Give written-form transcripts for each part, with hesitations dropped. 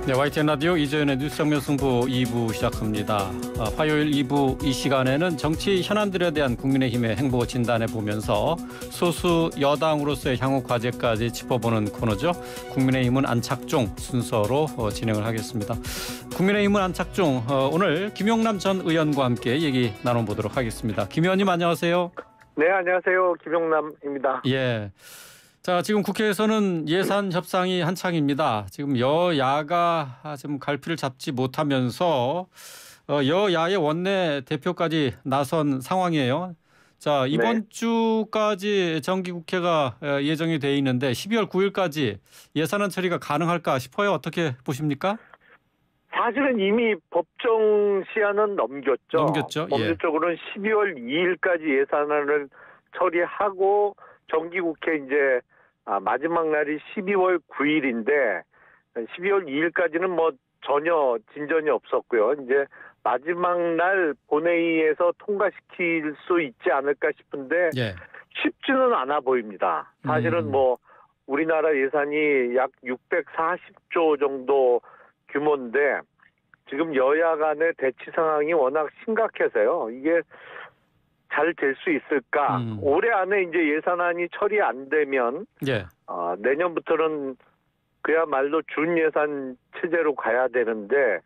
네, YTN 라디오 이재현의 뉴스 정면 승부 2부 시작합니다. 화요일 2부 이 시간에는 정치 현안들에 대한 국민의힘의 행보 진단해 보면서 소수 여당으로서의 향후 과제까지 짚어보는 코너죠. 국민의힘은 안착종 순서로 진행을 하겠습니다. 국민의힘은 안착종, 오늘 김용남 전 의원과 함께 얘기 나눠보도록 하겠습니다. 김 의원님 안녕하세요. 네, 안녕하세요. 김용남입니다. 예. 자, 지금 국회에서는 예산 협상이 한창입니다. 지금 여야가 지금 갈피를 잡지 못하면서 여야의 원내 대표까지 나선 상황이에요. 자, 이번 네. 주까지 정기국회가 예정이 돼 있는데 12월 9일까지 예산안 처리가 가능할까 싶어요. 어떻게 보십니까? 사실은 이미 법정 시한은 넘겼죠. 넘겼죠. 법률적으로는 12월 2일까지 예산안을 처리하고 정기국회 이제 마지막 날이 12월 9일인데 12월 2일까지는 뭐 전혀 진전이 없었고요. 이제 마지막 날 본회의에서 통과시킬 수 있지 않을까 싶은데 예. 쉽지는 않아 보입니다. 사실은 뭐 우리나라 예산이 약 640조 정도 규모인데 지금 여야 간의 대치 상황이 워낙 심각해서요. 이게 잘 될 수 있을까? 올해 안에 이제 예산안이 처리 안 되면 예. 내년부터는 그야말로 준예산 체제로 가야 되는데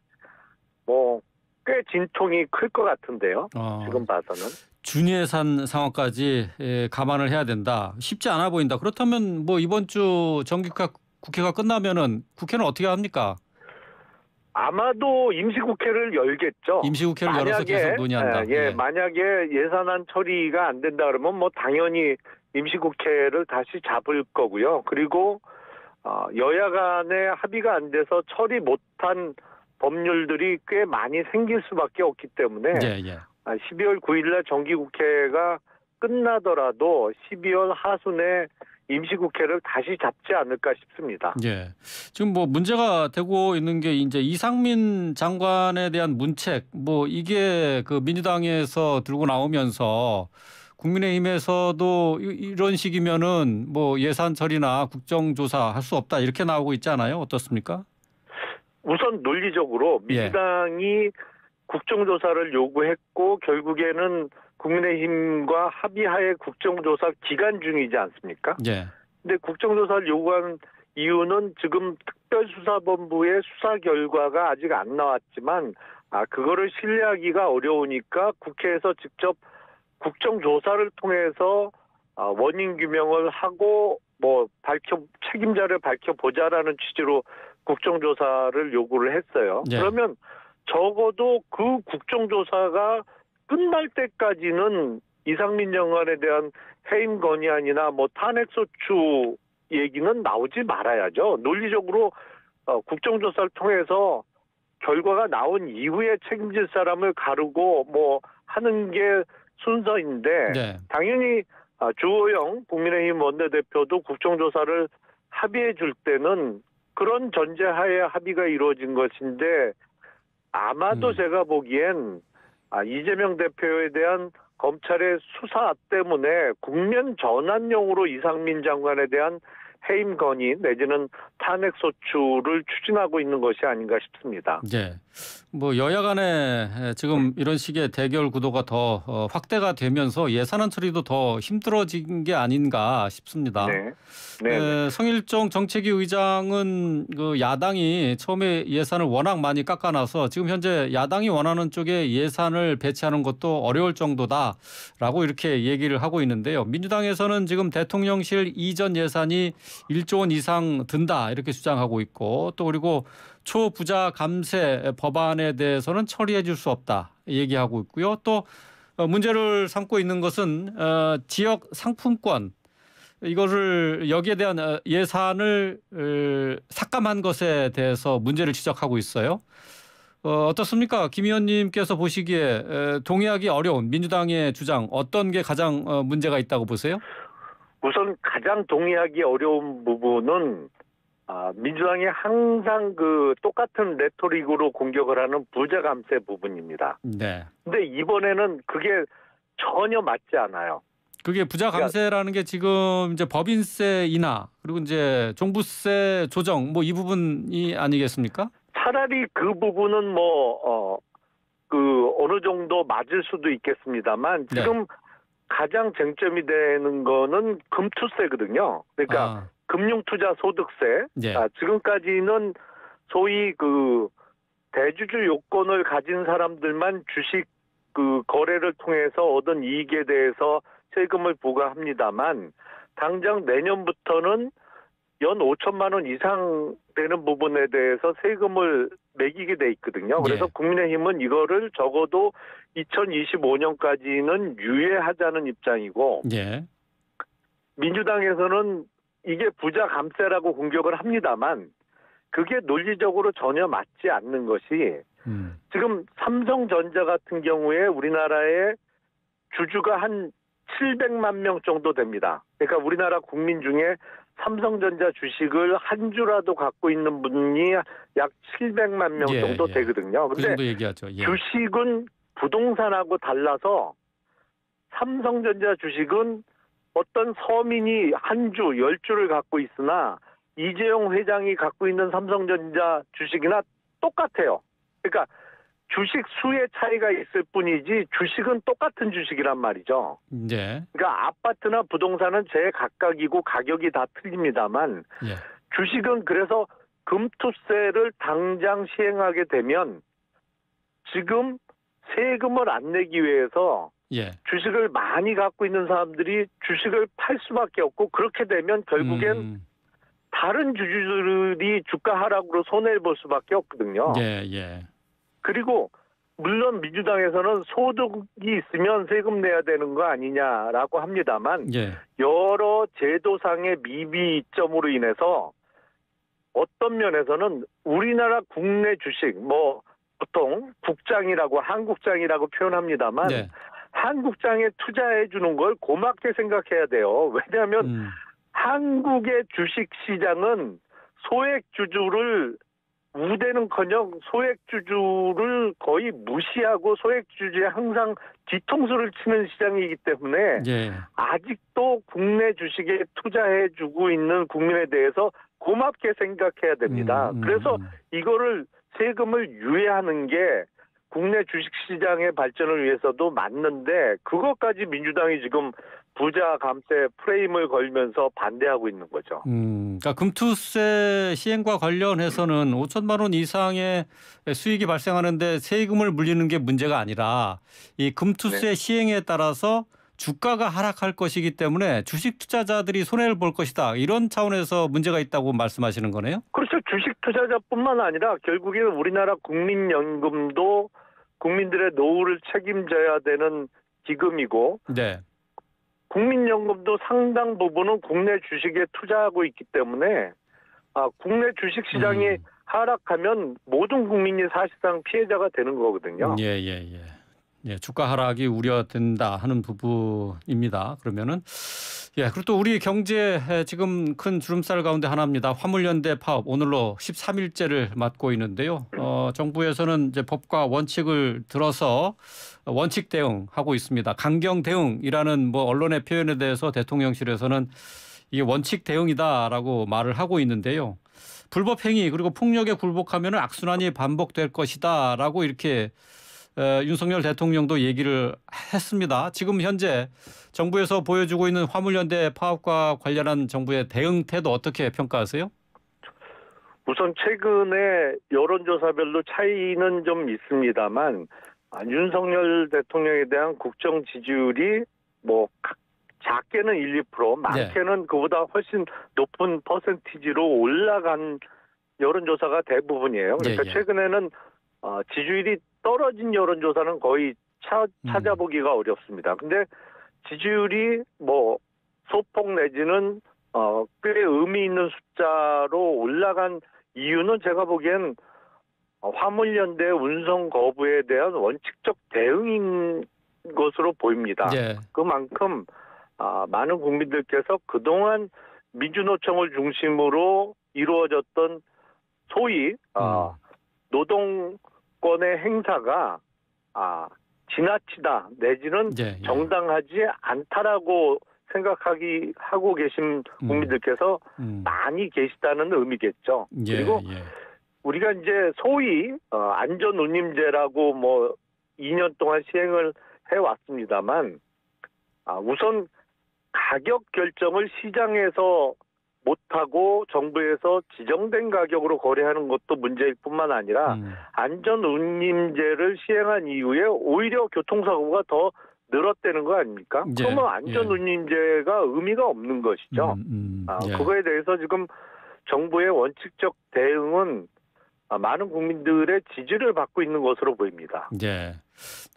뭐 꽤 진통이 클 것 같은데요. 지금 봐서는. 준예산 상황까지 감안을 해야 된다. 쉽지 않아 보인다. 그렇다면 뭐 이번 주 정기국회가 끝나면은 국회는 어떻게 합니까? 아마도 임시국회를 열겠죠. 임시국회를 열어서 계속 논의한다. 만약에 예산안 처리가 안 된다 그러면 뭐 당연히 임시국회를 다시 잡을 거고요. 그리고 여야 간에 합의가 안 돼서 처리 못한 법률들이 꽤 많이 생길 수밖에 없기 때문에 12월 9일날 정기국회가 끝나더라도 12월 하순에 임시국회를 다시 잡지 않을까 싶습니다. 예. 지금 뭐 문제가 되고 있는 게 이제 이상민 장관에 대한 문책, 뭐 이게 그 민주당에서 들고 나오면서 국민의힘에서도 이런 식이면은 뭐 예산 처리나 국정조사 할 수 없다 이렇게 나오고 있잖아요. 어떻습니까? 우선 논리적으로 민주당이 국정조사를 요구했고 결국에는 국민의힘과 합의하에 국정조사 기간 중이지 않습니까? 예. 근데 국정조사를 요구한 이유는 지금 특별수사본부의 수사 결과가 아직 안 나왔지만 그거를 신뢰하기가 어려우니까 국회에서 직접 국정조사를 통해서 원인 규명을 하고 뭐 책임자를 밝혀보자라는 취지로 국정조사를 요구를 했어요. 예. 그러면 적어도 그 국정조사가 끝날 때까지는 이상민 장관에 대한 해임 건의안이나 뭐 탄핵소추 얘기는 나오지 말아야죠. 논리적으로 국정조사를 통해서 결과가 나온 이후에 책임질 사람을 가르고 뭐 하는 게 순서인데 당연히 주호영 국민의힘 원내대표도 국정조사를 합의해 줄 때는 그런 전제하에 합의가 이루어진 것인데 아마도 제가 보기엔 이재명 대표에 대한 검찰의 수사 때문에 국면 전환용으로 이상민 장관에 대한 해임 건의 내지는 탄핵 소추를 추진하고 있는 것이 아닌가 싶습니다. 네. 뭐 여야 간에 지금 이런 식의 대결 구도가 더 확대가 되면서 예산안 처리도 더 힘들어진 게 아닌가 싶습니다. 성일종 정책위 의장은 그 야당이 처음에 예산을 워낙 많이 깎아놔서 지금 현재 야당이 원하는 쪽에 예산을 배치하는 것도 어려울 정도다라고 이렇게 얘기를 하고 있는데요. 민주당에서는 지금 대통령실 이전 예산이 1조 원 이상 든다 이렇게 주장하고 있고 또 그리고 초부자 감세 법안에 대해서는 처리해 줄 수 없다 얘기하고 있고요. 또 문제를 삼고 있는 것은 지역 상품권 이거를 여기에 대한 예산을 삭감한 것에 대해서 문제를 지적하고 있어요. 어떻습니까? 김 의원님께서 보시기에 동의하기 어려운 민주당의 주장 어떤 게 가장 문제가 있다고 보세요? 우선 가장 동의하기 어려운 부분은 민주당이 항상 그 똑같은 레토릭으로 공격을 하는 부자 감세 부분입니다. 네. 근데 이번에는 그게 전혀 맞지 않아요. 그게 부자 감세라는 게 지금 이제 법인세 인하 그리고 이제 종부세 조정 뭐 이 부분이 아니겠습니까? 차라리 그 부분은 어느 정도 맞을 수도 있겠습니다만 지금 가장 쟁점이 되는 거는 금투세거든요. 그러니까 금융투자소득세. 지금까지는 소위 대주주 요건을 가진 사람들만 주식 거래를 통해서 얻은 이익에 대해서 세금을 부과합니다만 당장 내년부터는 연 5천만 원 이상 되는 부분에 대해서 세금을 매기게 돼 있거든요. 그래서 국민의힘은 이거를 적어도 2025년까지는 유예하자는 입장이고 민주당에서는 이게 부자 감세라고 공격을 합니다만 그게 논리적으로 전혀 맞지 않는 것이 지금 삼성전자 같은 경우에 우리나라의 주주가 한 700만 명 정도 됩니다. 그러니까 우리나라 국민 중에 삼성전자 주식을 한 주라도 갖고 있는 분이 약 700만 명 정도 되거든요. 그 정도 얘기하죠. 주식은 부동산하고 달라서 삼성전자 주식은 어떤 서민이 한 주, 10주를 갖고 있으나 이재용 회장이 갖고 있는 삼성전자 주식이나 똑같아요. 그러니까 주식 수의 차이가 있을 뿐이지 주식은 똑같은 주식이란 말이죠. 그러니까 아파트나 부동산은 제각각이고 가격이 다 틀립니다만 주식은 그래서 금투세를 당장 시행하게 되면 지금 세금을 안 내기 위해서 주식을 많이 갖고 있는 사람들이 주식을 팔 수밖에 없고 그렇게 되면 결국엔 다른 주주들이 주가 하락으로 손해를 볼 수밖에 없거든요. 그리고 물론 민주당에서는 소득이 있으면 세금 내야 되는 거 아니냐라고 합니다만 여러 제도상의 미비점으로 인해서 어떤 면에서는 우리나라 국내 주식 보통 국장이라고 한국장이라고 표현합니다만 한국장에 투자해 주는 걸 고맙게 생각해야 돼요. 왜냐하면 한국의 주식시장은 소액주주를 우대는커녕 소액주주를 거의 무시하고 소액주주에 항상 뒤통수를 치는 시장이기 때문에 아직도 국내 주식에 투자해주고 있는 국민에 대해서 고맙게 생각해야 됩니다. 그래서 이거를 세금을 유예하는 게 국내 주식시장의 발전을 위해서도 맞는데 그것까지 민주당이 지금 부자 감세 프레임을 걸면서 반대하고 있는 거죠. 그러니까 금투세 시행과 관련해서는 5천만 원 이상의 수익이 발생하는데 세금을 물리는 게 문제가 아니라 이 금투세 시행에 따라서 주가가 하락할 것이기 때문에 주식 투자자들이 손해를 볼 것이다. 이런 차원에서 문제가 있다고 말씀하시는 거네요? 그렇죠. 주식 투자자뿐만 아니라 결국에는 우리나라 국민연금도 국민들의 노후를 책임져야 되는 기금이고 국민연금도 상당 부분은 국내 주식에 투자하고 있기 때문에 국내 주식시장이 하락하면 모든 국민이 사실상 피해자가 되는 거거든요. 주가 하락이 우려된다 하는 부분입니다. 그러면은 그리고 또 우리 경제 지금 큰 주름살 가운데 하나입니다. 화물연대 파업 오늘로 13일째를 맞고 있는데요. 정부에서는 이제 법과 원칙을 들어서 원칙 대응하고 있습니다. 강경 대응이라는 언론의 표현에 대해서 대통령실에서는 이게 원칙 대응이다라고 말을 하고 있는데요. 불법 행위 그리고 폭력에 굴복하면 악순환이 반복될 것이다라고 이렇게 윤석열 대통령도 얘기를 했습니다. 지금 현재 정부에서 보여주고 있는 화물연대 파업과 관련한 정부의 대응 태도 어떻게 평가하세요? 우선 최근에 여론조사별로 차이는 좀 있습니다만 윤석열 대통령에 대한 국정 지지율이 작게는 1, 2%, 많게는 그보다 훨씬 높은 퍼센티지로 올라간 여론조사가 대부분이에요. 그러니까 최근에는 지지율이 떨어진 여론조사는 거의 찾아보기가 어렵습니다. 근데 지지율이 소폭 내지는 꽤 의미 있는 숫자로 올라간 이유는 제가 보기엔 화물연대 운송 거부에 대한 원칙적 대응인 것으로 보입니다. 그만큼 많은 국민들께서 그동안 민주노총을 중심으로 이루어졌던 소위 노동권의 행사가 지나치다 내지는 정당하지 않다라고 하고 계신 국민들께서 많이 계시다는 의미겠죠. 그리고 우리가 이제 소위 안전운임제라고 뭐 2년 동안 시행을 해왔습니다만 우선 가격 결정을 시장에서 못하고 정부에서 지정된 가격으로 거래하는 것도 문제일 뿐만 아니라 안전운임제를 시행한 이후에 오히려 교통사고가 더 늘었다는 거 아닙니까? 예, 그러면 안전운임제가 의미가 없는 것이죠. 예. 그거에 대해서 지금 정부의 원칙적 대응은 많은 국민들의 지지를 받고 있는 것으로 보입니다. 예.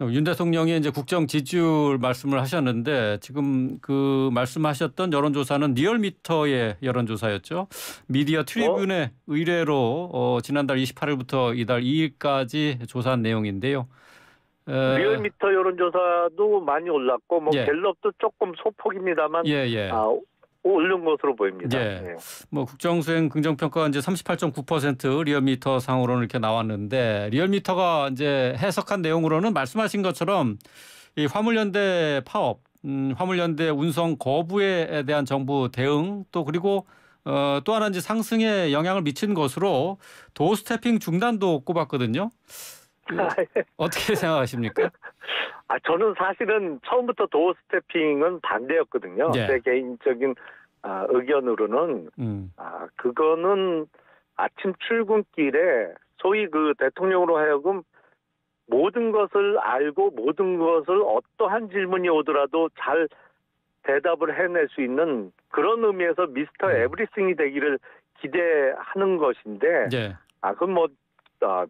윤 대통령이 이제 국정 지지율 말씀을 하셨는데 지금 그 말씀하셨던 여론조사는 리얼미터의 여론조사였죠. 미디어 트리뷴의 의뢰로 지난달 28일부터 이달 2일까지 조사한 내용인데요. 리얼미터 여론조사도 많이 올랐고 뭐 예. 갤럽도 조금 소폭입니다만 오른 것으로 보입니다. 예. 예. 뭐 국정수행 긍정평가가 이제 38.9% 리얼미터 상으로는 이렇게 나왔는데 리얼미터가 이제 해석한 내용으로는 말씀하신 것처럼 이 화물연대 파업, 화물연대 운송 거부에 대한 정부 대응 또 그리고 또 하나 이제 상승에 영향을 미친 것으로 도어 스태핑 중단도 꼽았거든요. 어떻게 생각하십니까? 저는 사실은 처음부터 도어 스태핑은 반대였거든요. 예. 제 개인적인 의견으로는 그거는 아침 출근길에 소위 그 대통령으로 하여금 모든 것을 알고 모든 것을 어떠한 질문이 오더라도 잘 대답을 해낼 수 있는 그런 의미에서 미스터 에브리싱이 되기를 기대하는 것인데 예. 그건 뭐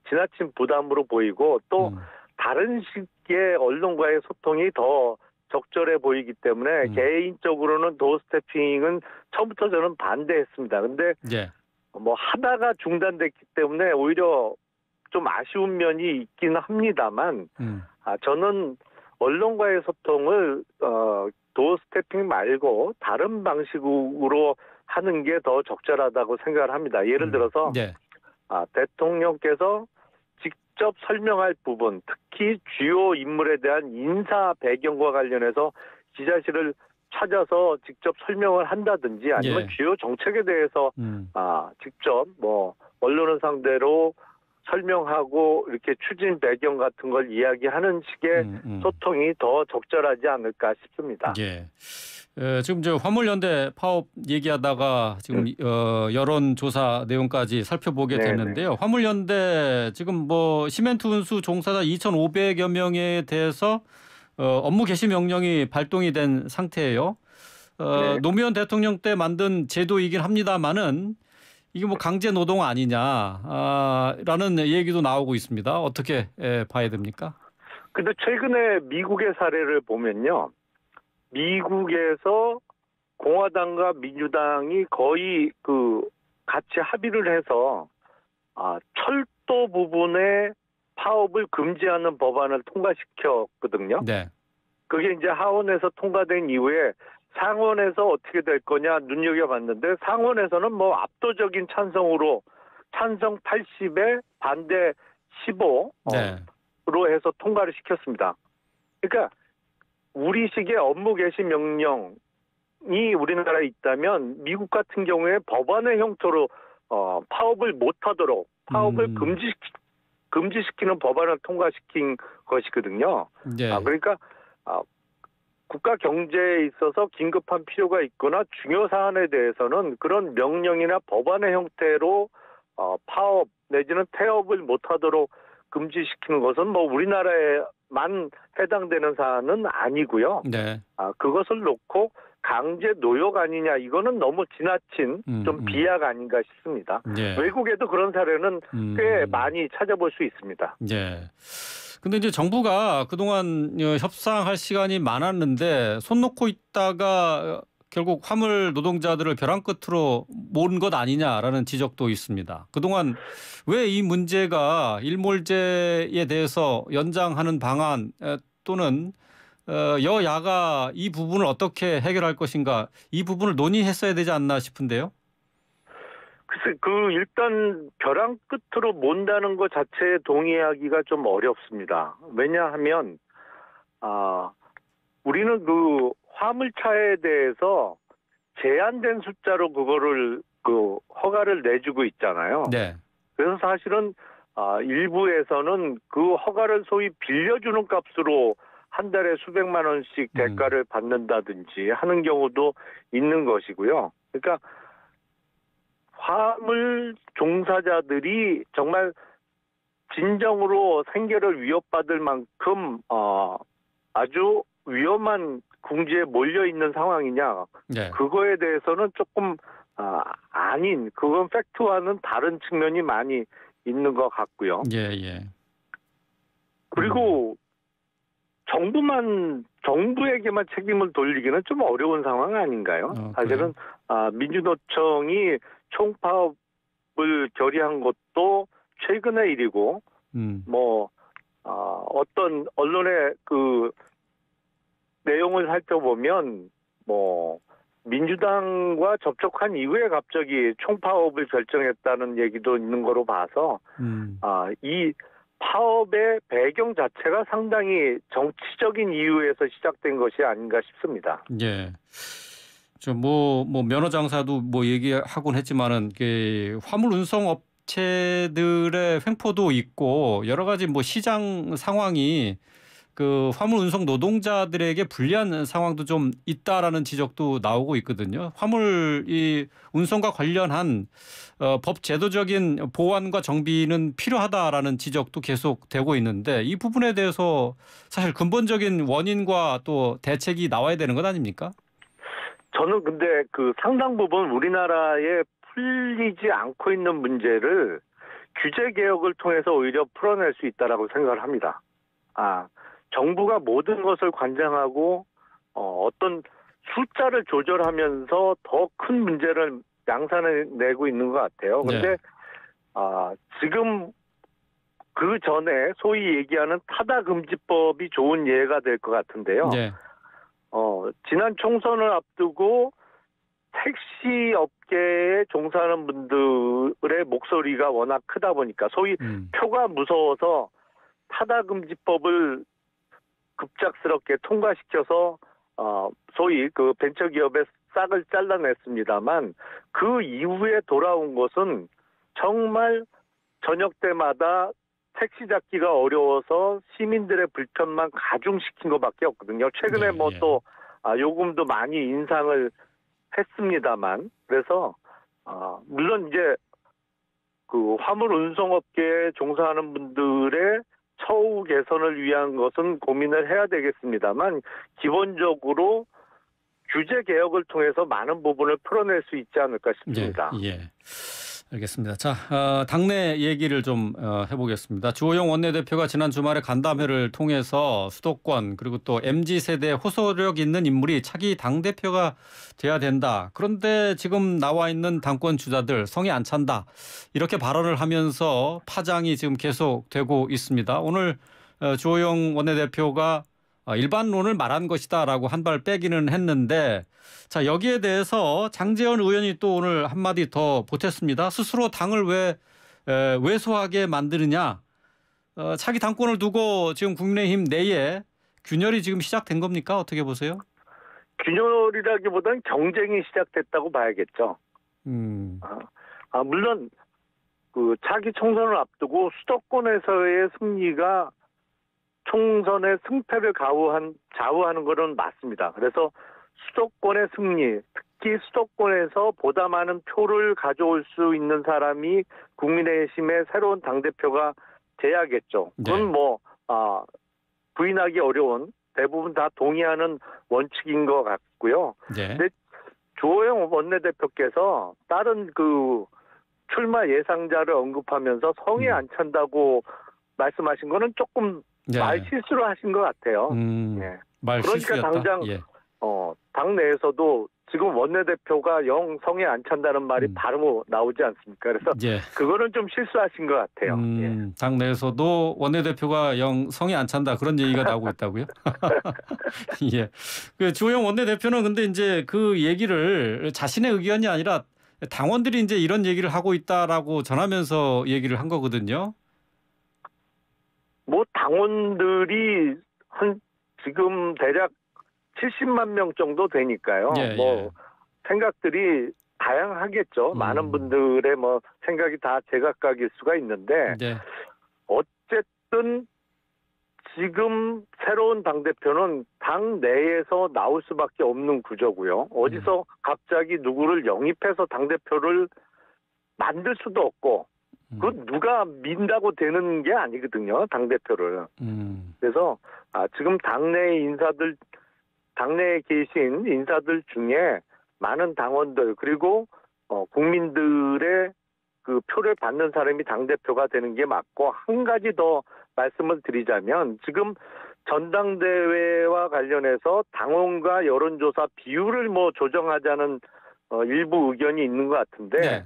지나친 부담으로 보이고 또 다른 식의 언론과의 소통이 더 적절해 보이기 때문에 개인적으로는 도어 스태핑은 처음부터 저는 반대했습니다. 근데 뭐 하다가 중단됐기 때문에 오히려 좀 아쉬운 면이 있긴 합니다만 저는 언론과의 소통을 도어 스태핑 말고 다른 방식으로 하는 게 더 적절하다고 생각을 합니다. 예를 들어서 대통령께서 직접 설명할 부분, 특히 주요 인물에 대한 인사 배경과 관련해서 기자실을 찾아서 직접 설명을 한다든지 아니면 주요 정책에 대해서 직접 뭐 언론을 상대로 설명하고 이렇게 추진 배경 같은 걸 이야기하는 식의 소통이 더 적절하지 않을까 싶습니다. 예. 지금 저 화물연대 파업 얘기하다가 지금 여론조사 내용까지 살펴보게 됐는데요. 화물연대 지금 뭐 시멘트 운수 종사자 2,500여 명에 대해서 업무 개시 명령이 발동이 된 상태예요. 노무현 대통령 때 만든 제도이긴 합니다만은 이게 뭐 강제 노동 아니냐라는 얘기도 나오고 있습니다. 어떻게 봐야 됩니까? 근데 최근에 미국의 사례를 보면요. 미국에서 공화당과 민주당이 거의 같이 합의를 해서 철도 부분에 파업을 금지하는 법안을 통과시켰거든요. 네. 그게 이제 하원에서 통과된 이후에 상원에서 어떻게 될 거냐 눈여겨봤는데 상원에서는 뭐 압도적인 찬성으로 찬성 80에 반대 15로 해서 통과를 시켰습니다. 그러니까 우리식의 업무 개시 명령이 우리나라에 있다면 미국 같은 경우에 법안의 형태로 파업을 못하도록 파업을 금지시키는 법안을 통과시킨 것이거든요. 네. 그러니까 국가 경제에 있어서 긴급한 필요가 있거나 중요 사안에 대해서는 그런 명령이나 법안의 형태로 파업 내지는 태업을 못하도록 금지시키는 것은 뭐 우리나라에만 해당되는 사안은 아니고요. 네. 그것을 놓고 강제 노역 아니냐 이거는 너무 지나친 좀 비약 아닌가 싶습니다. 네. 외국에도 그런 사례는 꽤 많이 찾아볼 수 있습니다. 네. 근데 이제 정부가 그동안 협상할 시간이 많았는데 손 놓고 있다가 결국 화물 노동자들을 벼랑 끝으로 모은 것 아니냐라는 지적도 있습니다. 그동안 왜 이 문제가 일몰제에 대해서 연장하는 방안 또는 여야가 이 부분을 어떻게 해결할 것인가 이 부분을 논의했어야 되지 않나 싶은데요. 글쎄, 일단 벼랑 끝으로 몬다는 것 자체에 동의하기가 좀 어렵습니다. 왜냐하면, 우리는 화물차에 대해서 제한된 숫자로 그거를, 허가를 내주고 있잖아요. 네. 그래서 사실은 일부에서는 그 허가를 소위 빌려주는 값으로 한 달에 수백만 원씩 대가를 받는다든지 하는 경우도 있는 것이고요. 그러니까 화물 종사자들이 정말 진정으로 생계를 위협받을 만큼 아주 위험한 궁지에 몰려 있는 상황이냐, 네. 그거에 대해서는 조금 아닌, 그건 팩트와는 다른 측면이 많이 있는 것 같고요. 예. 그리고 정부에게만 책임을 돌리기는 좀 어려운 상황 아닌가요? 사실은 민주노총이 총파업을 결의한 것도 최근의 일이고, 어떤 언론의 그 내용을 살펴보면 민주당과 접촉한 이후에 갑자기 총파업을 결정했다는 얘기도 있는 거로 봐서 이 파업의 배경 자체가 상당히 정치적인 이유에서 시작된 것이 아닌가 싶습니다. 예. 면허 장사도 얘기하곤 했지만은 화물 운송 업체들의 횡포도 있고 여러 가지 시장 상황이 그 화물 운송 노동자들에게 불리한 상황도 좀 있다라는 지적도 나오고 있거든요. 화물 이 운송과 관련한 법 제도적인 보완과 정비는 필요하다라는 지적도 계속 되고 있는데 이 부분에 대해서 사실 근본적인 원인과 또 대책이 나와야 되는 것 아닙니까? 저는 근데 그 상당 부분 우리나라에 풀리지 않고 있는 문제를 규제 개혁을 통해서 오히려 풀어낼 수 있다라고 생각을 합니다. 정부가 모든 것을 관장하고 어떤 숫자를 조절하면서 더 큰 문제를 양산해내고 있는 것 같아요. 그런데 지금 그 전에 소위 얘기하는 타다금지법이 좋은 예가 될 것 같은데요. 네. 지난 총선을 앞두고 택시 업계에 종사하는 분들의 목소리가 워낙 크다 보니까 소위 표가 무서워서 타다금지법을 급작스럽게 통과시켜서 소위 그 벤처기업의 싹을 잘라냈습니다만 그 이후에 돌아온 것은 정말 저녁 때마다 택시 잡기가 어려워서 시민들의 불편만 가중시킨 것밖에 없거든요. 최근에 또 요금도 많이 인상을 했습니다만 그래서 물론 이제 그 화물 운송업계에 종사하는 분들의 처우 개선을 위한 것은 고민을 해야 되겠습니다만 기본적으로 규제 개혁을 통해서 많은 부분을 풀어낼 수 있지 않을까 싶습니다. 예. 알겠습니다. 자, 당내 얘기를 좀 해보겠습니다. 주호영 원내대표가 지난 주말에 간담회를 통해서 수도권 그리고 또 MZ세대에 호소력 있는 인물이 차기 당대표가 돼야 된다. 그런데 지금 나와 있는 당권 주자들 성이 안 찬다. 이렇게 발언을 하면서 파장이 지금 계속되고 있습니다. 오늘 주호영 원내대표가 일반론을 말한 것이다라고 한 발 빼기는 했는데 자 여기에 대해서 장제원 의원이 또 오늘 한마디 더 보탰습니다. 스스로 당을 왜 왜소하게 만드느냐. 차기 당권을 두고 지금 국민의힘 내에 균열이 지금 시작된 겁니까? 어떻게 보세요? 균열이라기보다는 경쟁이 시작됐다고 봐야겠죠. 물론 그 차기 총선을 앞두고 수도권에서의 승리가 총선의 승패를 좌우하는 것은 맞습니다. 그래서 수도권의 승리, 특히 수도권에서 보다 많은 표를 가져올 수 있는 사람이 국민의힘의 새로운 당대표가 돼야겠죠. 그건 부인하기 어려운 대부분 다 동의하는 원칙인 것 같고요. 근데 주호영 원내대표께서 다른 그 출마 예상자를 언급하면서 성이 안 찬다고 말씀하신 거는 조금 말 실수를 하신 것 같아요. 말 그러니까 실수였다. 당장 당 내에서도 지금 원내대표가 영 성에 안 찬다는 말이 바로 나오지 않습니까? 그래서 그거는 좀 실수하신 것 같아요. 당 내에서도 원내대표가 영 성에 안 찬다 그런 얘기가 나오고 있다고요? 예. 그 주호영 원내대표는 근데 이제 그 얘기를 자신의 의견이 아니라 당원들이 이제 이런 얘기를 하고 있다라고 전하면서 얘기를 한 거거든요. 당원들이 지금 대략 70만 명 정도 되니까요. 생각들이 다양하겠죠. 많은 분들의 뭐 생각이 다 제각각일 수가 있는데 네. 어쨌든 지금 새로운 당대표는 당 내에서 나올 수밖에 없는 구조고요. 어디서 갑자기 누구를 영입해서 당대표를 만들 수도 없고 그 누가 민다고 되는 게 아니거든요. 당대표를. 그래서 지금 당내에 계신 인사들 중에 많은 당원들 그리고 국민들의 그 표를 받는 사람이 당대표가 되는 게 맞고 한 가지 더 말씀을 드리자면 지금 전당대회와 관련해서 당원과 여론조사 비율을 뭐 조정하자는 일부 의견이 있는 것 같은데 네.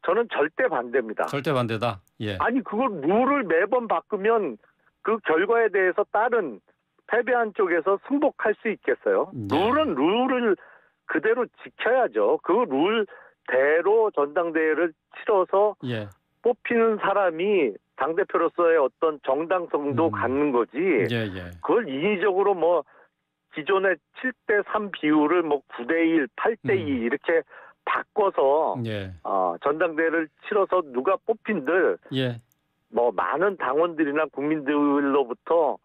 저는 절대 반대입니다. 절대 반대다. 예. 아니 그걸 룰을 매번 바꾸면 그 결과에 대해서 다른 패배한 쪽에서 승복할 수 있겠어요. 네. 룰은 룰을 그대로 지켜야죠. 그 룰대로 전당대회를 치러서 예. 뽑히는 사람이 당대표로서의 어떤 정당성도 갖는 거지. 예, 예. 그걸 인위적으로 뭐 기존의 7대3 비율을 뭐 9대1, 8대2 이렇게 바꿔서 예. 전당대회를 치러서 누가 뽑힌들 예. 뭐 많은 당원들이나 국민들로부터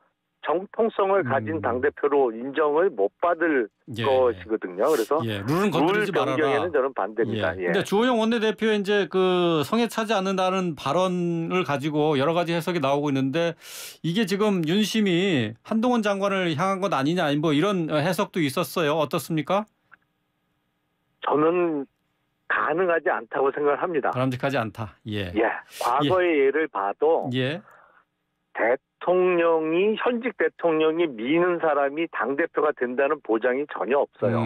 정통성을 가진 당대표로 인정을 못 받을 예, 것이거든요. 그래서 예. 룰은 건드리지 룰 말아라. 변경에는 저는 반대입니다. 예. 예. 근데 주호영 원내대표의 이제 그 성에 차지 않는다는 발언을 가지고 여러 가지 해석이 나오고 있는데 이게 지금 윤심이 한동훈 장관을 향한 것 아니냐 뭐 이런 해석도 있었어요. 어떻습니까? 저는 가능하지 않다고 생각을 합니다. 바람직하지 않다. 예. 예. 과거의 예를 봐도 예. 현직 대통령이 미는 사람이 당대표가 된다는 보장이 전혀 없어요.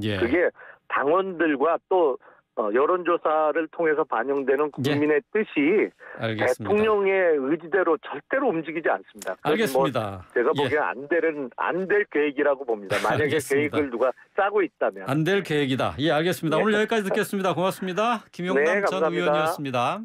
예. 그게 당원들과 또 여론조사를 통해서 반영되는 국민의 뜻이 알겠습니다. 대통령의 의지대로 절대로 움직이지 않습니다. 알겠습니다. 뭐 제가 보기엔 안 될 계획이라고 봅니다. 만약에 알겠습니다. 계획을 누가 짜고 있다면. 안 될 계획이다. 예, 알겠습니다. 네. 오늘 여기까지 듣겠습니다. 고맙습니다. 김용남 네, 전 감사합니다. 의원이었습니다.